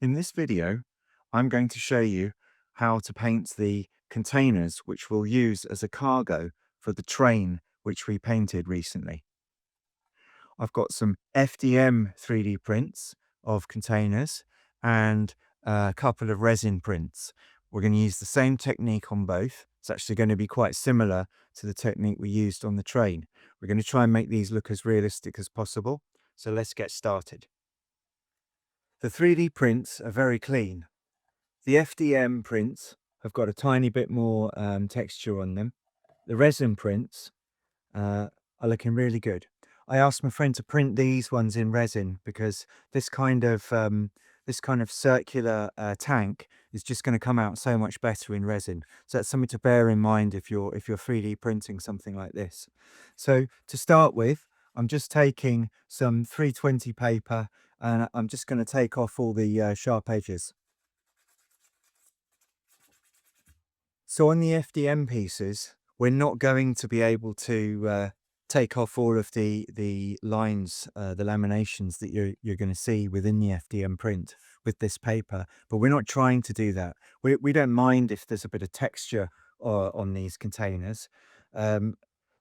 In this video, I'm going to show you how to paint the containers which we'll use as a cargo for the train which we painted recently. I've got some FDM 3D prints of containers and a couple of resin prints. We're going to use the same technique on both. It's actually going to be quite similar to the technique we used on the train. We're going to try and make these look as realistic as possible. So let's get started. The 3D prints are very clean. The FDM prints have got a tiny bit more texture on them. The resin prints are looking really good. I asked my friend to print these ones in resin because this kind of circular tank is just going to come out so much better in resin. So that's something to bear in mind if you're 3D printing something like this. So to start with, I'm just taking some 320 paper and I'm just going to take off all the sharp edges. So on the FDM pieces, we're not going to be able to take off all of the lines, the laminations that you're going to see within the FDM print with this paper, but we're not trying to do that. We don't mind if there's a bit of texture on these containers. They're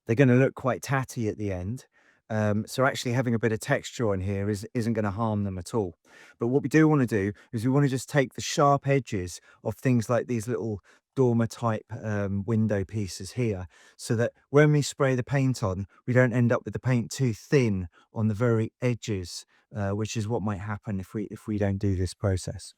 going to look quite tatty at the end. So actually having a bit of texture on here isn't going to harm them at all. But what we do want to do is we want to just take the sharp edges of things like these little dormer type window pieces here, so that when we spray the paint on, we don't end up with the paint too thin on the very edges, which is what might happen if we don't do this process.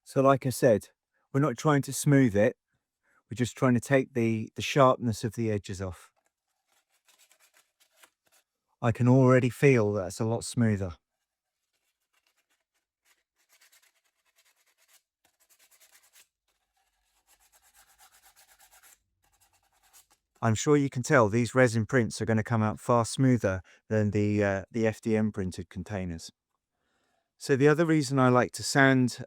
So like I said, we're not trying to smooth it, we're just trying to take the sharpness of the edges off. I can already feel that's a lot smoother. I'm sure you can tell these resin prints are going to come out far smoother than the FDM printed containers. So the other reason I like to sand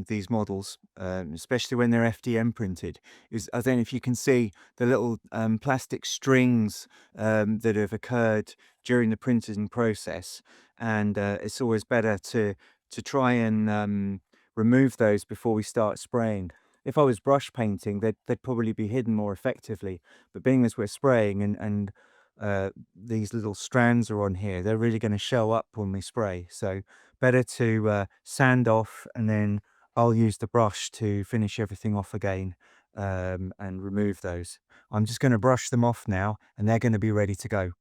these models, especially when they're FDM printed, is I don't know if you can see the little plastic strings that have occurred during the printing process, and it's always better to try and remove those before we start spraying. If I was brush painting, they'd probably be hidden more effectively, but being as we're spraying and these little strands are on here, they're really going to show up when we spray. So better to sand off, and then I'll use the brush to finish everything off again and remove those. I'm just going to brush them off now, and they're going to be ready to go.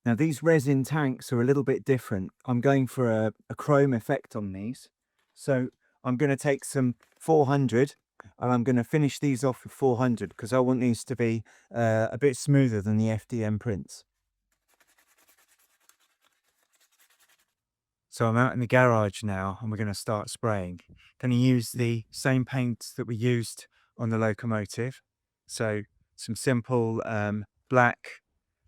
Now these resin tanks are a little bit different. I'm going for a chrome effect on these. So I'm going to take some 400 and I'm going to finish these off with 400 because I want these to be a bit smoother than the FDM prints. So I'm out in the garage now and we're going to start spraying. Going to use the same paints that we used on the locomotive. So some simple black,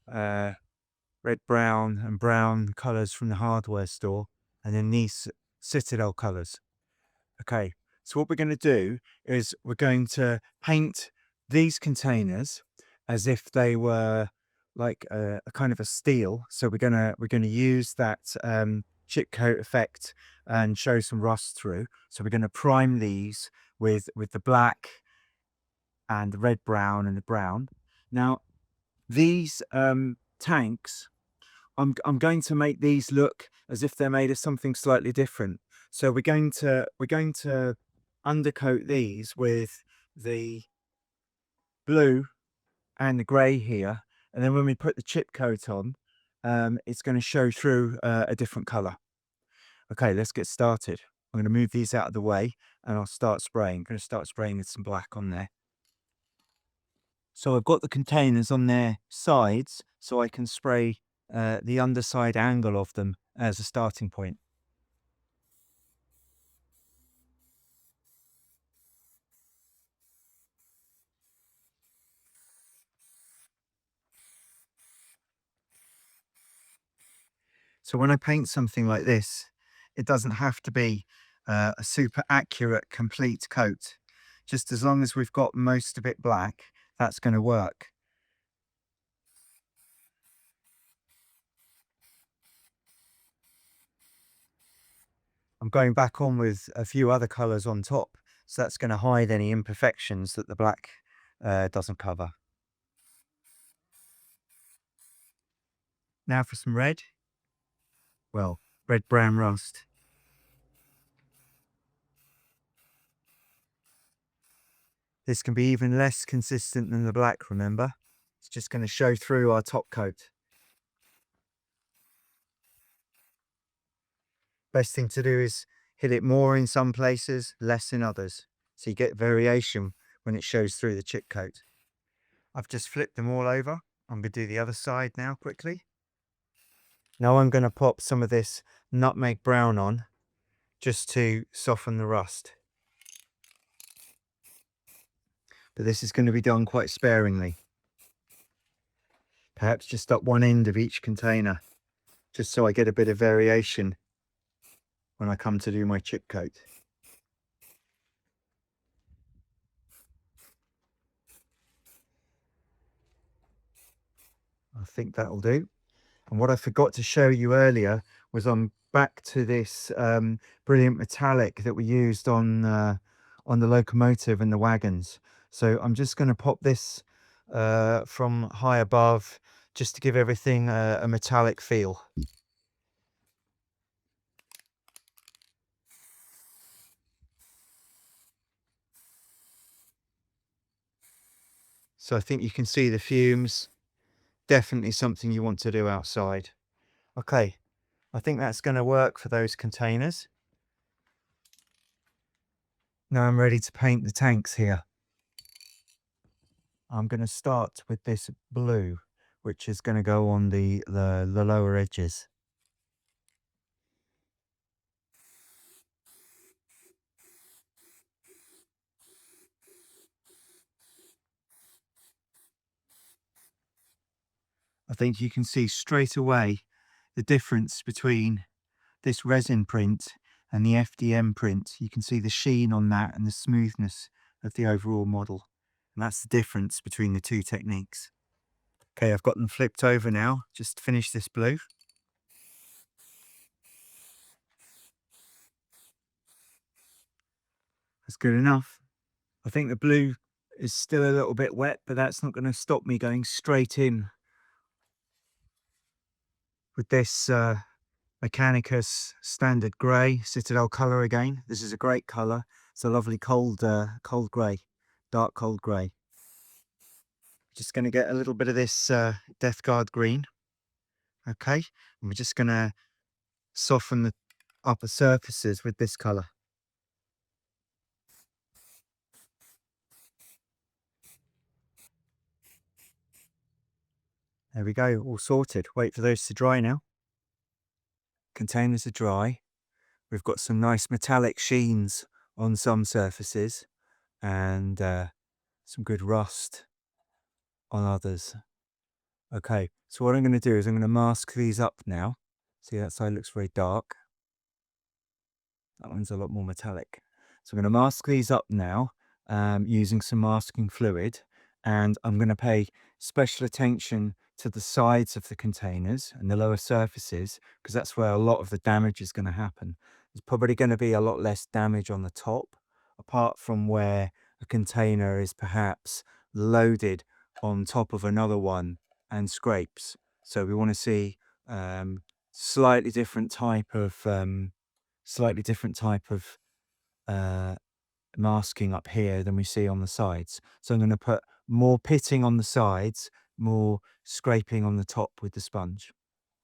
red, brown and brown colours from the hardware store, and then these Citadel colours. Okay, so what we're going to do is we're going to paint these containers as if they were like a kind of a steel. So we're gonna use that chip coat effect and show some rust through. So we're going to prime these with the black and the red, brown and the brown. Now these tanks, I'm going to make these look as if they're made of something slightly different. So we're going to undercoat these with the blue and the grey here, and then when we put the chip coat on, it's going to show through a different colour. Okay, let's get started. I'm going to move these out of the way and I'll start spraying. I'm going to start spraying with some black on there. So I've got the containers on their sides so I can spray the underside angle of them as a starting point. So when I paint something like this, It doesn't have to be a super accurate, complete coat. Just as long as we've got most of it black, that's going to work. I'm going back on with a few other colours on top, so that's going to hide any imperfections that the black doesn't cover. Now for some red. Well, red brown rust. This can be even less consistent than the black, remember? It's just going to show through our top coat. Best thing to do is hit it more in some places, less in others. So you get variation when it shows through the chip coat. I've just flipped them all over. I'm going to do the other side now quickly. Now I'm going to pop some of this nutmeg brown on just to soften the rust. But this is going to be done quite sparingly. Perhaps just up one end of each container, just so I get a bit of variation when I come to do my chip coat. I think that'll do. And what I forgot to show you earlier was I'm back to this brilliant metallic that we used on the locomotive and the wagons. So I'm just going to pop this from high above just to give everything a metallic feel. So I think you can see the fumes. Definitely something you want to do outside. Okay, I think that's going to work for those containers. Now I'm ready to paint the tanks here. I'm going to start with this blue, which is going to go on the lower edges. I think you can see straight away the difference between this resin print and the FDM print. You can see the sheen on that and the smoothness of the overall model. And that's the difference between the two techniques. Okay, I've got them flipped over now. Just finish this blue. That's good enough. I think the blue is still a little bit wet, but that's not going to stop me going straight in with this Mechanicus standard grey Citadel colour again. This is a great colour. It's a lovely cold grey, dark cold grey. Just going to get a little bit of this Death Guard green. Okay, and we're just going to soften the upper surfaces with this colour. There we go, all sorted. Wait for those to dry now. Containers are dry. We've got some nice metallic sheens on some surfaces and some good rust on others. Okay, so what I'm going to do is I'm going to mask these up now. See, that side looks very dark. That one's a lot more metallic. So I'm going to mask these up now using some masking fluid, and I'm going to pay special attention to the sides of the containers and the lower surfaces, because that's where a lot of the damage is going to happen. There's probably going to be a lot less damage on the top, apart from where a container is perhaps loaded on top of another one and scrapes. So we want to see slightly different type of masking up here than we see on the sides. So I'm going to put more pitting on the sides, more scraping on the top with the sponge.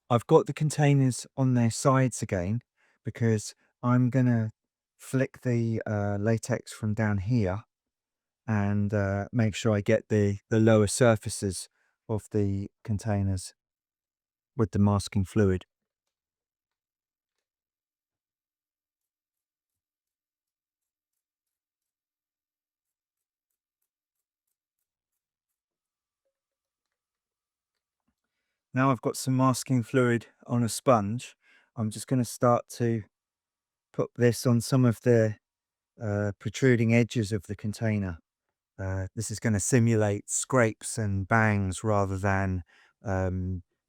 I've got the containers on their sides again because I'm going to flick the latex from down here and make sure I get the lower surfaces of the containers with the masking fluid. Now I've got some masking fluid on a sponge. I'm just going to start to put this on some of the protruding edges of the container. This is going to simulate scrapes and bangs rather than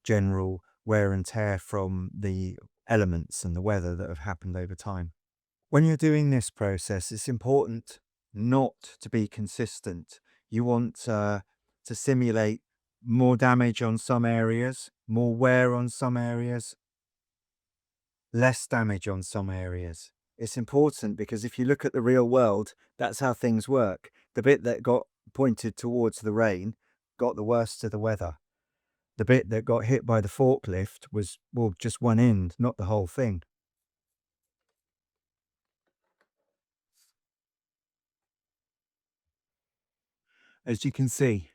general wear and tear from the elements and the weather that have happened over time. When you're doing this process, it's important not to be consistent. You want to simulate more damage on some areas, more wear on some areas, less damage on some areas. It's important because if you look at the real world, that's how things work. The bit that got pointed towards the rain got the worst of the weather. The bit that got hit by the forklift was, well, just one end, not the whole thing. As you can see,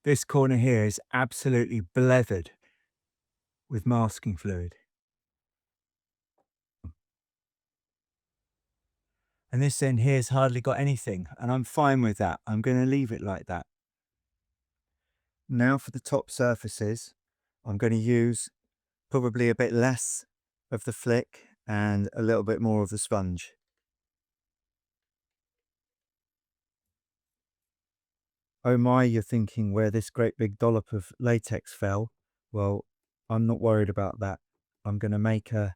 this corner here is absolutely blethered with masking fluid. And this end here's hardly got anything, and I'm fine with that. I'm going to leave it like that. Now for the top surfaces, I'm going to use probably a bit less of the flick and a little bit more of the sponge. Oh my, you're thinking where this great big dollop of latex fell. Well, I'm not worried about that. I'm going to make a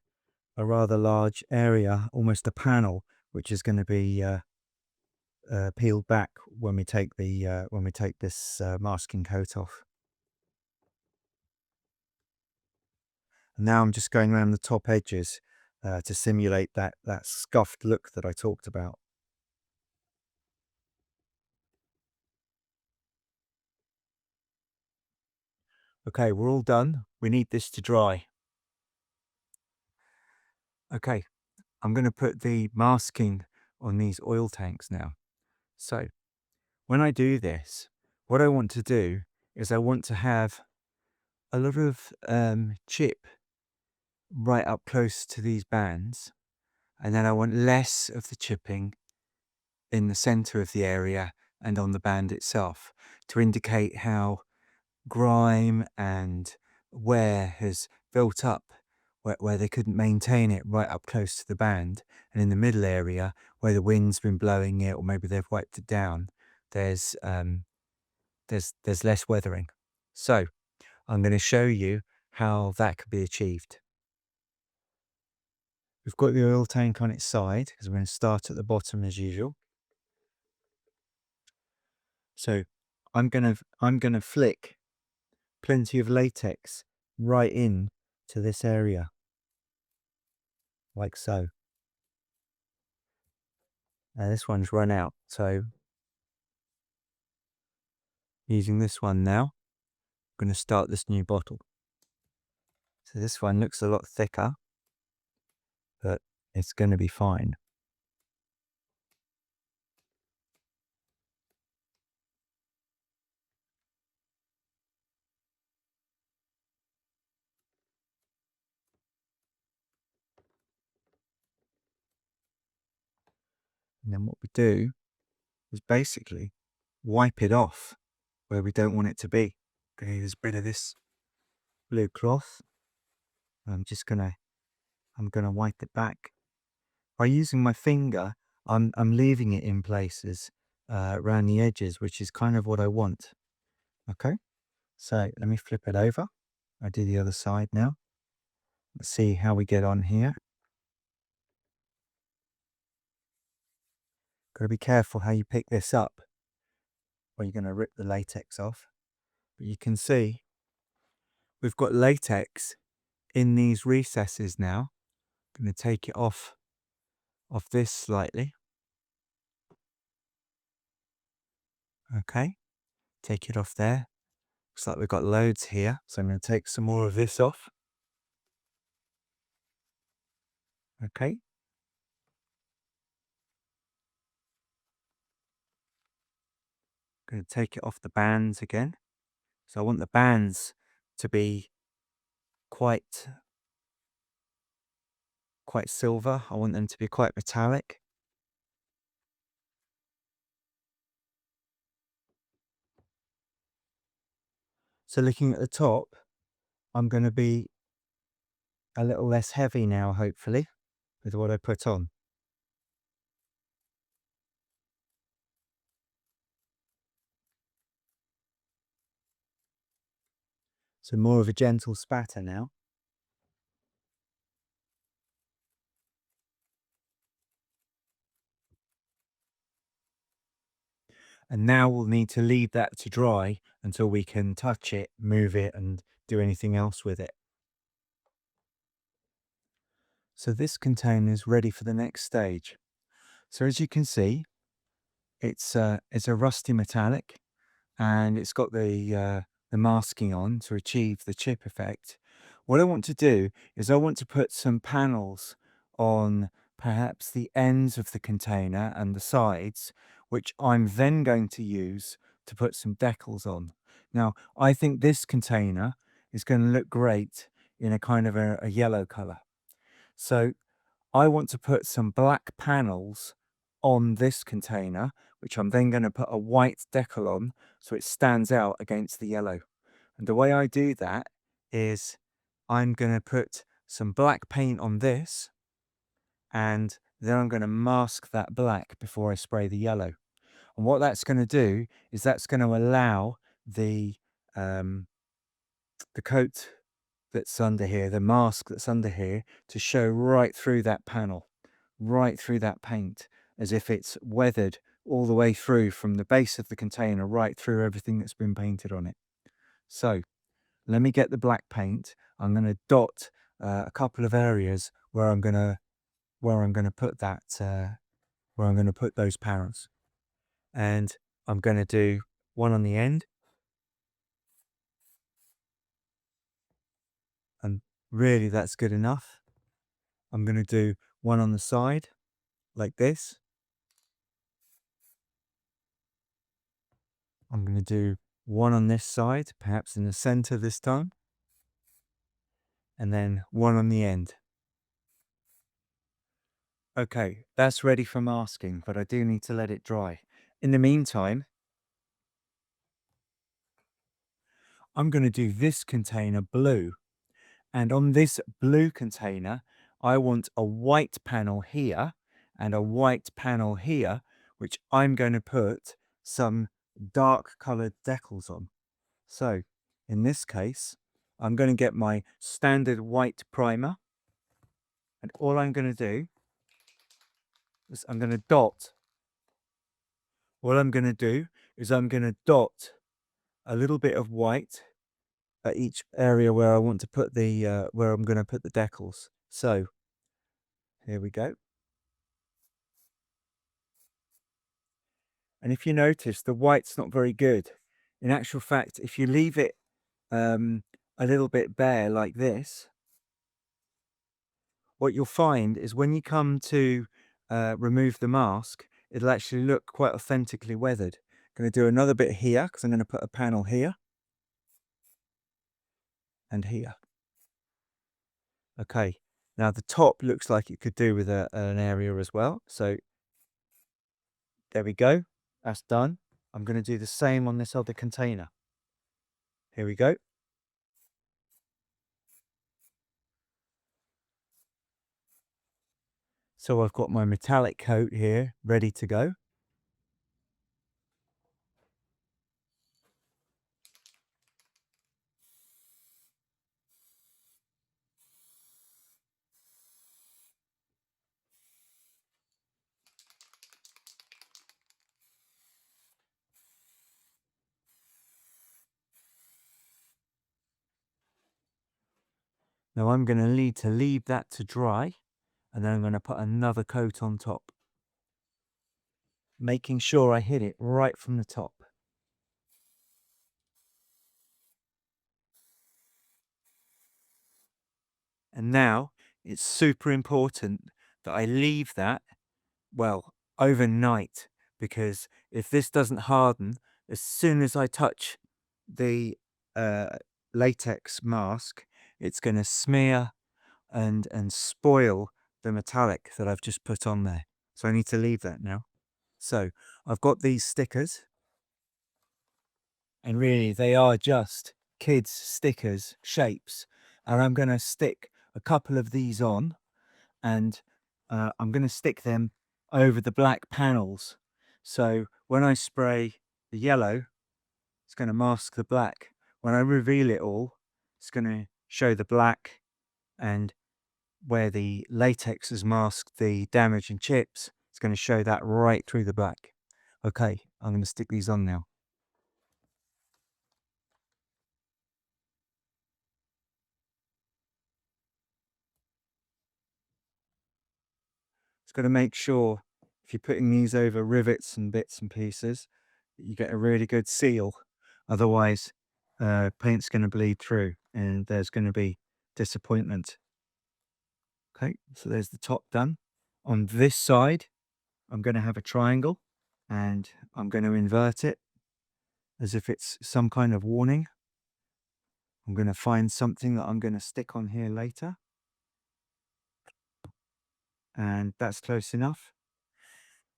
rather large area, almost a panel, which is going to be peeled back when we take this masking coat off. And now I'm just going around the top edges to simulate that scuffed look that I talked about. Okay, we're all done. We need this to dry. Okay, I'm going to put the masking on these oil tanks now. So when I do this, what I want to do is I want to have a lot of chip right up close to these bands, and then I want less of the chipping in the center of the area and on the band itself to indicate how grime and wear has built up where they couldn't maintain it right up close to the band, and in the middle area where the wind's been blowing it or maybe they've wiped it down, there's less weathering. So I'm going to show you how that could be achieved. We've got the oil tank on its side because we're going to start at the bottom as usual. So I'm going to flick plenty of latex right in to this area, like so. Now this one's run out, so using this one now, I'm going to start this new bottle. So this one looks a lot thicker, but it's going to be fine. And then what we do is basically wipe it off where we don't want it to be. Okay, there's a bit of this blue cloth. I'm gonna wipe it back. By using my finger, I'm leaving it in places around the edges, which is kind of what I want. Okay, so let me flip it over. I do the other side now. Let's see how we get on here. Got to be careful how you pick this up, or you're going to rip the latex off. But you can see we've got latex in these recesses now. I'm going to take it off this slightly. Okay, take it off there. Looks like we've got loads here, so I'm going to take some more of this off. Okay. Going to take it off the bands again. So I want the bands to be quite silver. I want them to be quite metallic. So looking at the top, I'm going to be a little less heavy now, hopefully. with what I put on. So more of a gentle spatter now. And now we'll need to leave that to dry until we can touch it, move it, and do anything else with it. So this container is ready for the next stage. So as you can see, it's a rusty metallic, and it's got the masking on to achieve the chip effect. What I want to do is I want to put some panels on perhaps the ends of the container and the sides, which I'm then going to use to put some decals on. Now, I think this container is going to look great in a kind of a yellow color. So I want to put some black panels on this container, which I'm then going to put a white decal on so it stands out against the yellow. And the way I do that is I'm going to put some black paint on this, and then I'm going to mask that black before I spray the yellow. And what that's going to do is that's going to allow um, the coat that's under here, the mask that's under here, to show right through that panel, right through that paint, as if it's weathered all the way through from the base of the container right through everything that's been painted on it. So let me get the black paint. I'm going to dot a couple of areas where I'm going to put that where I'm going to put those panels, and I'm going to do one on the end, and really that's good enough. I'm going to do one on the side like this. I'm going to do one on this side, perhaps in the center this time, and then one on the end. Okay, that's ready for masking, but I do need to let it dry. In the meantime, I'm going to do this container blue. And on this blue container, I want a white panel here and a white panel here, which I'm going to put some dark colored decals on. So in this case, I'm going to get my standard white primer, and all I'm going to do is I'm going to dot. What I'm going to do is I'm going to dot a little bit of white at each area where I want to put the where I'm going to put the decals. So here we go. And if you notice, the white's not very good. In actual fact, if you leave it a little bit bare like this, what you'll find is when you come to remove the mask, it'll actually look quite authentically weathered. I'm going to do another bit here because I'm going to put a panel here and here. Okay, now the top looks like it could do with an area as well. So there we go. That's done. I'm going to do the same on this other container. Here we go. So I've got my metallic coat here ready to go. Now I'm going to need to leave that to dry, and then I'm going to put another coat on top, making sure I hit it right from the top. And now it's super important that I leave that, well, overnight, because if this doesn't harden, as soon as I touch the latex mask, it's going to smear and spoil the metallic that I've just put on there. So I need to leave that now. So I've got these stickers, and really they are just kids stickers, shapes, and I'm going to stick a couple of these on, and I'm going to stick them over the black panels. So when I spray the yellow, it's going to mask the black. When I reveal it all, it's going to show the black, and where the latex has masked the damage and chips, it's going to show that right through the black. Okay, I'm going to stick these on now. It's got to make sure if you're putting these over rivets and bits and pieces, that you get a really good seal. Otherwise, paint's going to bleed through and there's going to be disappointment. Okay, so there's the top done. On this side, I'm going to have a triangle and I'm going to invert it as if it's some kind of warning. I'm going to find something that I'm going to stick on here later. And that's close enough.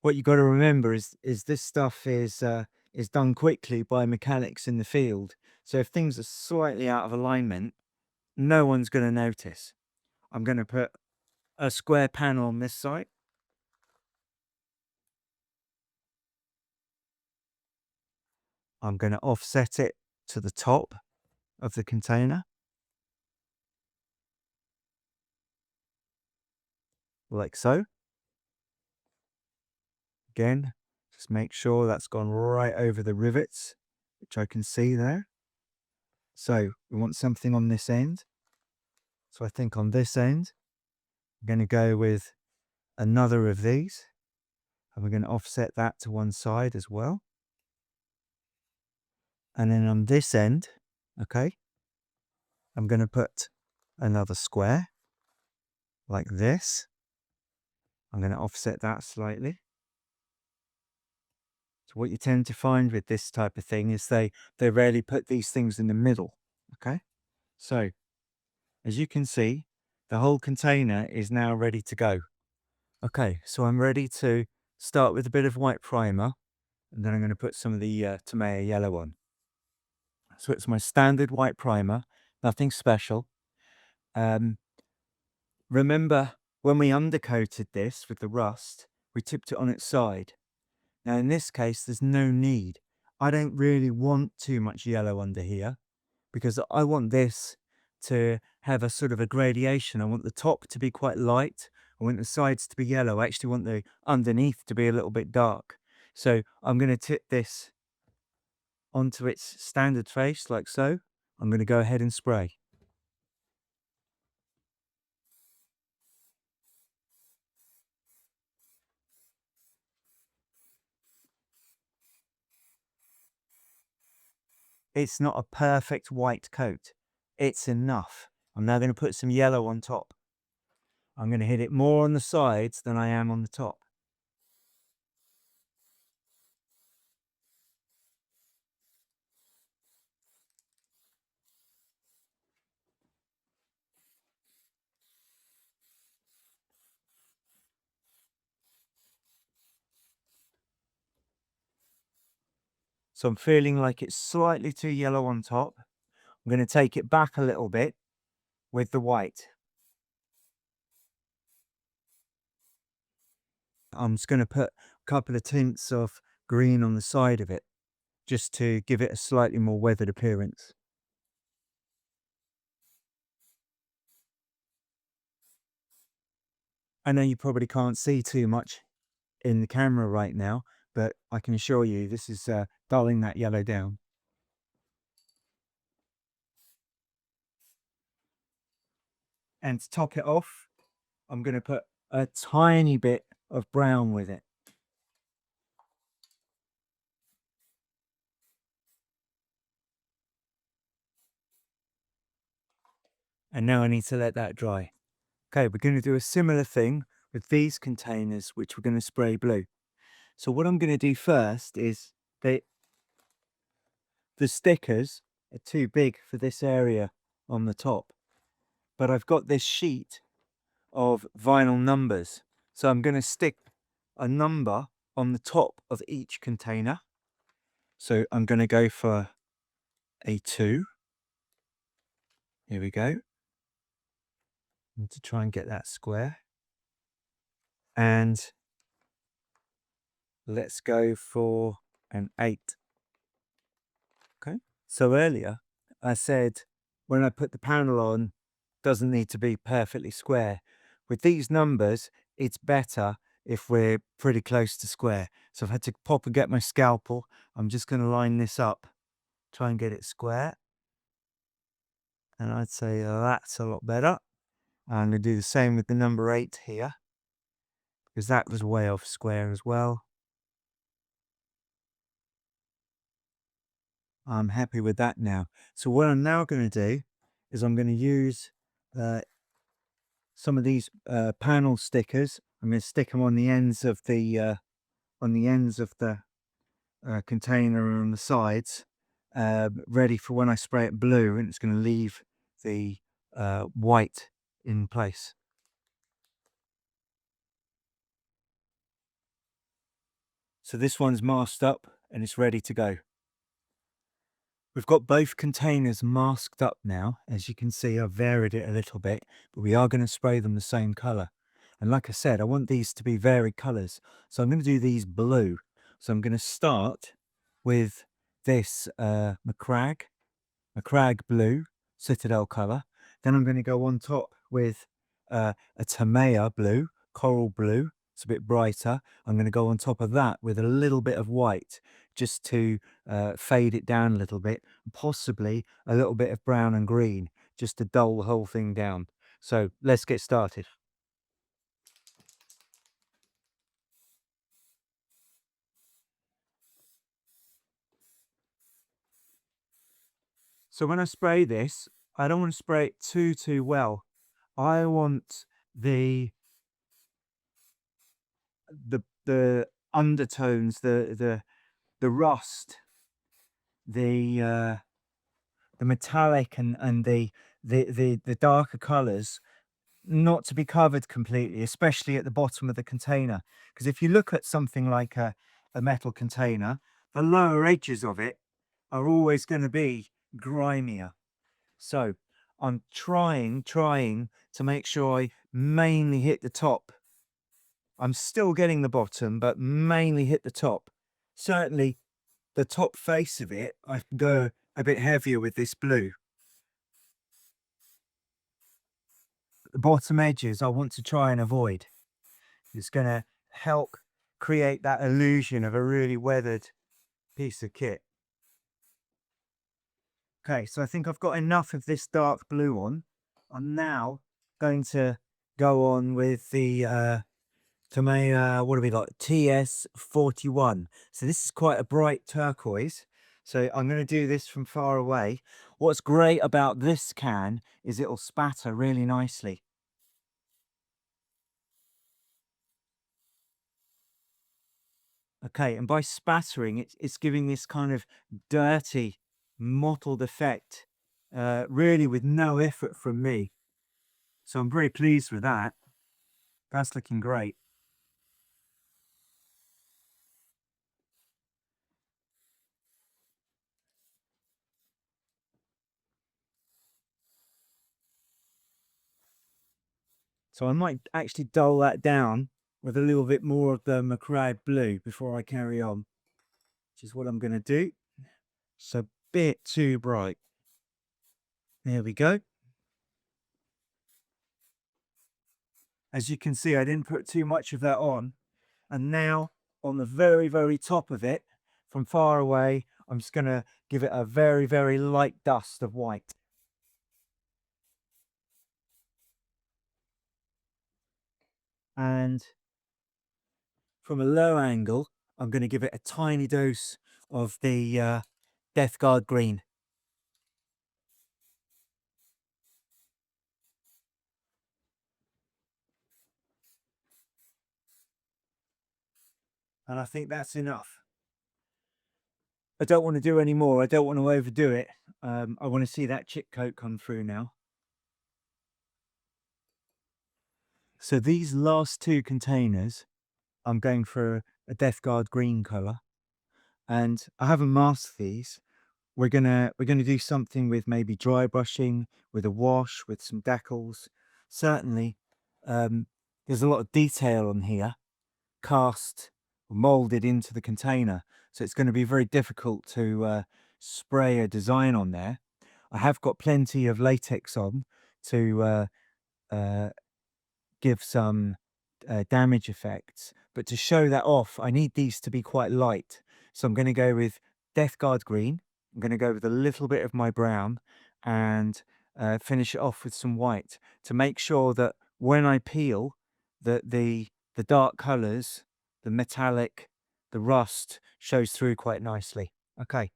What you got to remember is this stuff is done quickly by mechanics in the field. So if things are slightly out of alignment, no one's going to notice. I'm going to put a square panel on this side. I'm going to offset it to the top of the container, like so. Again, just make sure that's gone right over the rivets, which I can see there. So we want something on this end. So I think on this end, I'm going to go with another of these, and we're going to offset that to one side as well. And then on this end, okay, I'm going to put another square like this. I'm going to offset that slightly. So what you tend to find with this type of thing is they rarely put these things in the middle. Okay, so as you can see, the whole container is now ready to go. Okay, so I'm ready to start with a bit of white primer, and then I'm going to put some of the Tomato yellow on. So it's my standard white primer, nothing special. Remember when we undercoated this with the rust, we tipped it on its side. Now in this case, there's no need. I don't really want too much yellow under here because I want this to have a sort of a gradation. I want the top to be quite light. I want the sides to be yellow. I actually want the underneath to be a little bit dark. So I'm going to tip this onto its standard face like so. I'm going to go ahead and spray. It's not a perfect white coat. It's enough. I'm now going to put some yellow on top. I'm going to hit it more on the sides than I am on the top. So I'm feeling like it's slightly too yellow on top. I'm going to take it back a little bit with the white. I'm just going to put a couple of tints of green on the side of it, just to give it a slightly more weathered appearance. I know you probably can't see too much in the camera right now, but I can assure you this is dulling that yellow down. And to top it off, I'm going to put a tiny bit of brown with it. And now I need to let that dry. Okay, we're going to do a similar thing with these containers, which we're going to spray blue. So what I'm going to do first is the stickers are too big for this area on the top, but I've got this sheet of vinyl numbers. So I'm going to stick a number on the top of each container. So I'm going to go for a 2. Here we go. And to try and get that square. And let's go for an 8. Okay. So earlier I said when I put the panel on, doesn't need to be perfectly square. With these numbers, it's better if we're pretty close to square. So I've had to pop and get my scalpel. I'm just going to line this up, try and get it square. And I'd say that's a lot better. I'm going to do the same with the number 8 here, because that was way off square as well. I'm happy with that now. So what I'm now going to do is I'm going to use some of these panel stickers. I'm going to stick them on the ends of the container and on the sides, ready for when I spray it blue, and it's going to leave the white in place. So this one's masked up and it's ready to go. We've got both containers masked up now. As you can see, I've varied it a little bit, but we are going to spray them the same colour. And like I said, I want these to be varied colours. So I'm going to do these blue. So I'm going to start with this Macragge blue, Citadel colour. Then I'm going to go on top with a Tamea blue, coral blue. It's a bit brighter. I'm going to go on top of that with a little bit of white, just to fade it down a little bit, possibly a little bit of brown and green, just to dull the whole thing down. So let's get started. So when I spray this, I don't want to spray it too well. I want the undertones, the rust, the metallic and the darker colors not to be covered completely, especially at the bottom of the container. Because if you look at something like a metal container, the lower edges of it are always going to be grimier. So I'm trying to make sure I mainly hit the top. I'm still getting the bottom, but mainly hit the top. Certainly the top face of it, I can go a bit heavier with this blue. The bottom edges I want to try and avoid. It's going to help create that illusion of a really weathered piece of kit. Okay, so I think I've got enough of this dark blue on. I'm now going to go on with the what have we got? TS41. So this is quite a bright turquoise. So I'm going to do this from far away. What's great about this can is it'll spatter really nicely. Okay, and by spattering, it's giving this kind of dirty, mottled effect, really with no effort from me. So I'm very pleased with that. That's looking great. So I might actually dull that down with a little bit more of the Macragge blue before I carry on, which is what I'm going to do. It's a bit too bright. There we go. As you can see, I didn't put too much of that on. And now on the very top of it, from far away, I'm just going to give it a very light dust of white. And from a low angle, I'm going to give it a tiny dose of the Death Guard green. And I think that's enough. I don't want to do any more. I don't want to overdo it. I want to see that chip coat come through now. So these last two containers, I'm going for a Death Guard green colour. And I haven't masked these. We're gonna do something with maybe dry brushing, with a wash, with some decals. Certainly, there's a lot of detail on here, cast or molded into the container. So it's going to be very difficult to spray a design on there. I have got plenty of latex on to uh, give some damage effects, but to show that off, I need these to be quite light. So I'm going to go with Death Guard green. I'm going to go with a little bit of my brown and finish it off with some white to make sure that when I peel, that the dark colors, the metallic, the rust shows through quite nicely. Okay.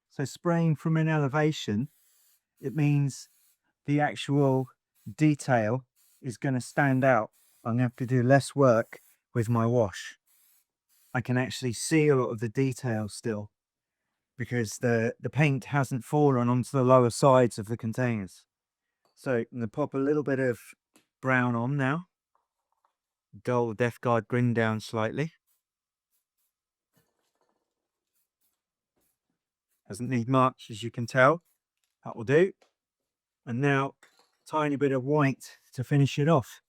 So spraying from an elevation, it means the actual detail is going to stand out. I'm going to have to do less work with my wash. I can actually see a lot of the detail still because the paint hasn't fallen onto the lower sides of the containers. So I'm going to pop a little bit of brown on now. Dull Death Guard grin down slightly. Doesn't need much, as you can tell. That will do. And now, tiny bit of white to finish it off.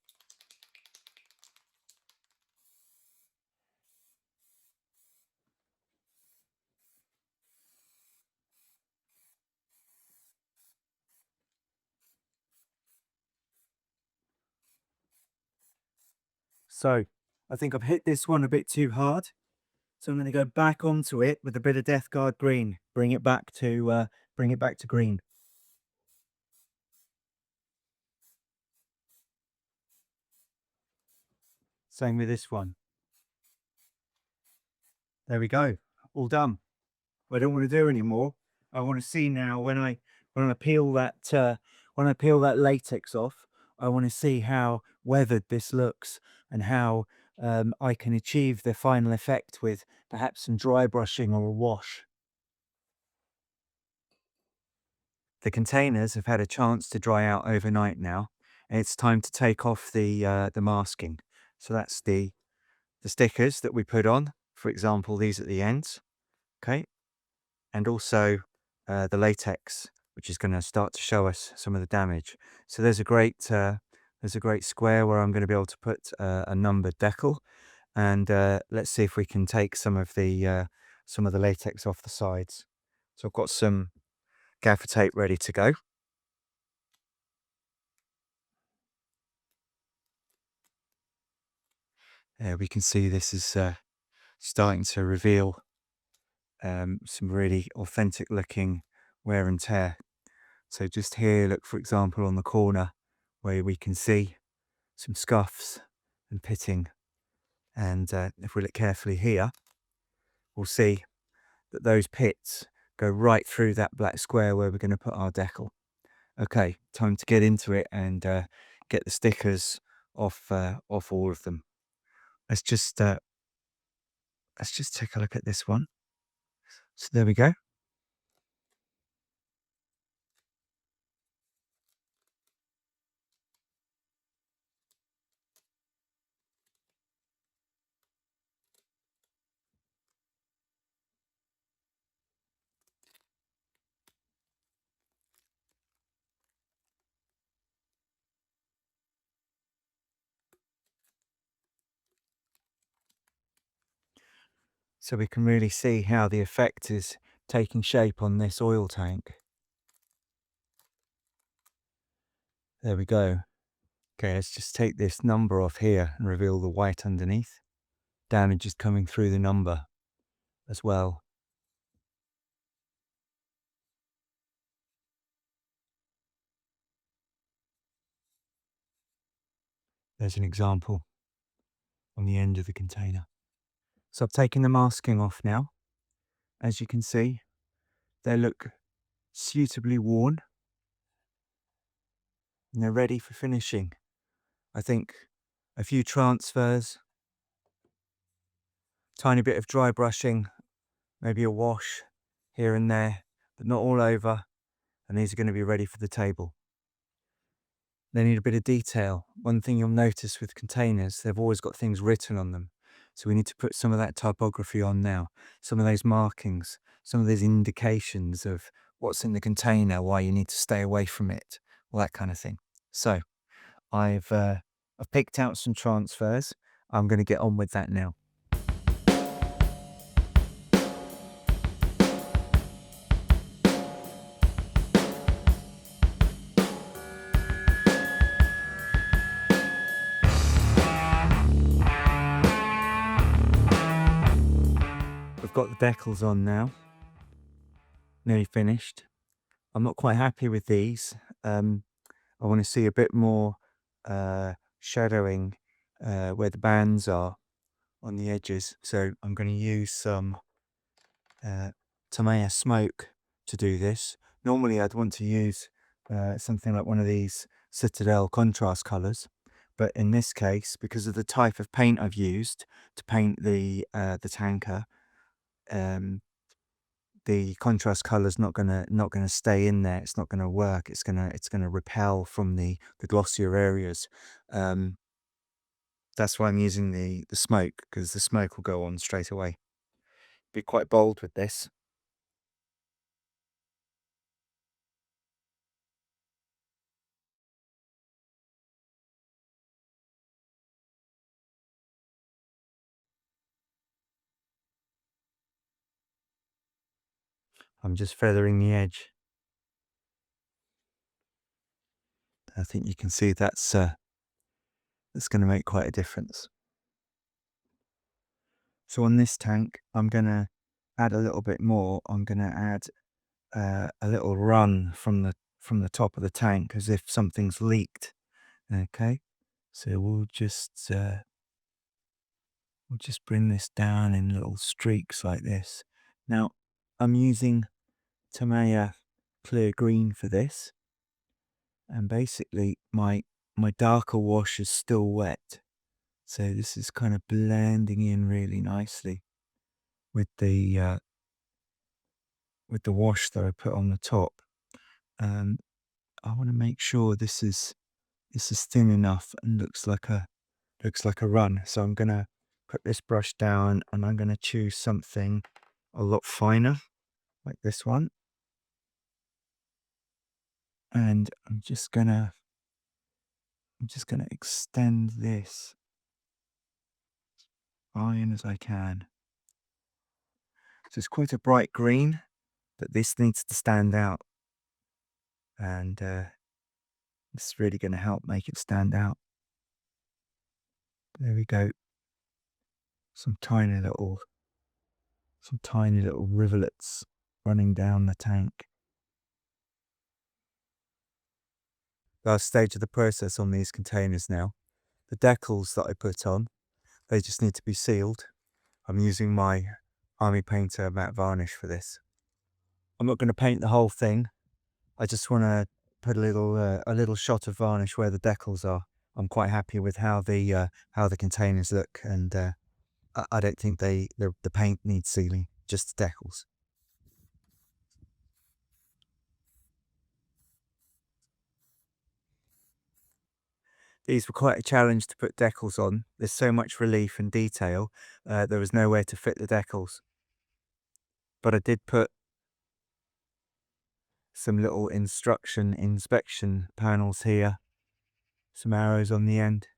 So I think I've hit this one a bit too hard. So I'm going to go back onto it with a bit of Death Guard green. Bring it back to green. Same with this one. There we go. All done. I don't want to do anymore. I want to see now when I peel that latex off. I want to see how weathered this looks and how I can achieve the final effect with perhaps some dry brushing or a wash. The containers have had a chance to dry out overnight now, and it's time to take off the masking. So that's the stickers that we put on, for example, these at the ends, okay, and also the latex, which is going to start to show us some of the damage. So there's a great square where I'm going to be able to put a numbered decal, and let's see if we can take some of the latex off the sides. So I've got some gaffer tape ready to go. We can see this is starting to reveal some really authentic looking wear and tear. So just here, look, for example, on the corner where we can see some scuffs and pitting. And if we look carefully here, we'll see that those pits go right through that black square where we're going to put our decal. Okay, time to get into it and get the stickers off all of them. Let's just take a look at this one. So there we go. So we can really see how the effect is taking shape on this oil tank. There we go. Okay, let's just take this number off here and reveal the white underneath. Damage is coming through the number as well. There's an example on the end of the container. So I've taken the masking off now. As you can see, they look suitably worn and they're ready for finishing. I think a few transfers, tiny bit of dry brushing, maybe a wash here and there, but not all over. And these are going to be ready for the table. They need a bit of detail. One thing you'll notice with containers, they've always got things written on them. So we need to put some of that typography on now, some of those markings, some of those indications of what's in the container, why you need to stay away from it, all that kind of thing. So I've picked out some transfers. I'm going to get on with that now. We've got the decals on now, nearly finished. I'm not quite happy with these. I want to see a bit more shadowing where the bands are on the edges. So I'm going to use some Tamiya smoke to do this. Normally I'd want to use something like one of these Citadel contrast colors, but in this case, because of the type of paint I've used to paint the tanker, the contrast color's not gonna stay in there. It's not gonna work. It's gonna repel from the glossier areas. That's why I'm using the smoke, because the smoke will go on straight away. Be quite bold with this. I'm just feathering the edge. I think you can see that's going to make quite a difference. So on this tank, I'm going to add a little bit more. I'm going to add a little run from the top of the tank, as if something's leaked. Okay, so we'll just bring this down in little streaks like this. Now, I'm using Tamiya clear green for this, and basically my darker wash is still wet, so this is kind of blending in really nicely with the wash that I put on the top. I want to make sure this is thin enough and looks like a run. So I'm gonna put this brush down, and I'm gonna choose something a lot finer, like this one. And I'm just gonna extend this fine as I can. So it's quite a bright green, but this needs to stand out, and it's really going to help make it stand out. There we go. Some tiny little rivulets running down the tank. Last stage of the process on these containers now. The decals that I put on, they just need to be sealed. I'm using my Army Painter matte varnish for this. I'm not going to paint the whole thing. I just want to put a little shot of varnish where the decals are. I'm quite happy with how the containers look, and I don't think the paint needs sealing, just the decals. These were quite a challenge to put decals on. There's so much relief and detail. There was nowhere to fit the decals, but I did put some little inspection panels here, some arrows on the end.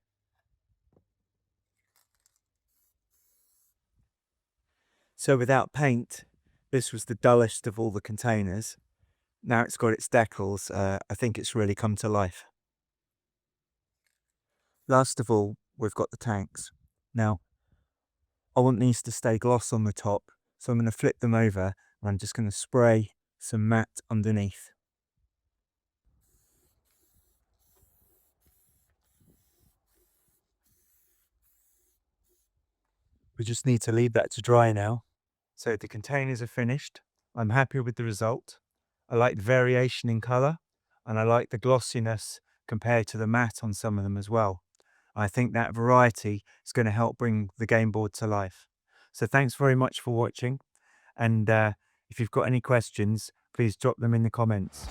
So without paint, this was the dullest of all the containers. Now it's got its decals, I think it's really come to life. Last of all, we've got the tanks. Now, I want these to stay gloss on the top, so I'm going to flip them over, and I'm just going to spray some matte underneath. We just need to leave that to dry now. So the containers are finished. I'm happy with the result. I like the variation in colour, and I like the glossiness compared to the matte on some of them as well. I think that variety is going to help bring the game board to life. So thanks very much for watching, and if you've got any questions, please drop them in the comments.